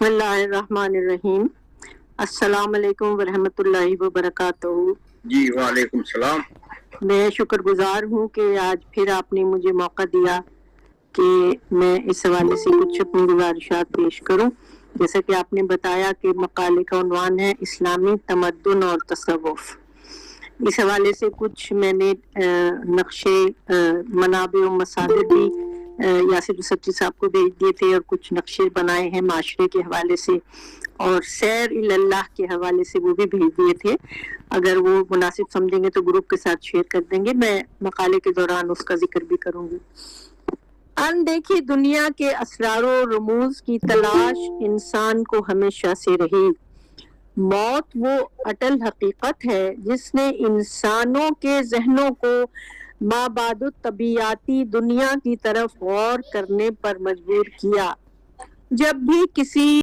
بسم اللہ الرحمن الرحیم۔ السلام علیکم ورحمۃ اللہ وبرکاتہ۔ جی وعلیکم السلام۔ میں شکر گزار ہوں کہ آج پھر آپ نے مجھے موقع دیا کہ میں اس حوالے سے کچھ اپنی گزارشات پیش کروں۔ جیسا کہ آپ نے بتایا کہ مقالے کا عنوان ہے اسلامی تمدن اور تصوف۔ اس حوالے سے کچھ میں نے نقشے منابع و مصادر بھی یاسر یوسفزئی صاحب کو بھیج دیے تھے، اور کچھ نقشے بنائے ہیں معاشرے کے حوالے سے، اور سیر اللہ کے حوالے سے وہ بھی بھیج دیے تھے۔ اگر وہ مناسب سمجھیں گے تو گروپ کے ساتھ شیئر کر دیں گے، میں مقالے کے دوران اس کا ذکر بھی کروں گی۔ اندیکھی دنیا کے اسرار و رموز کی تلاش انسان کو ہمیشہ سے رہی۔ موت وہ اٹل حقیقت ہے جس نے انسانوں کے ذہنوں کو مابعد طبیعیاتی دنیا کی طرف غور کرنے پر مجبور کیا۔ جب بھی کسی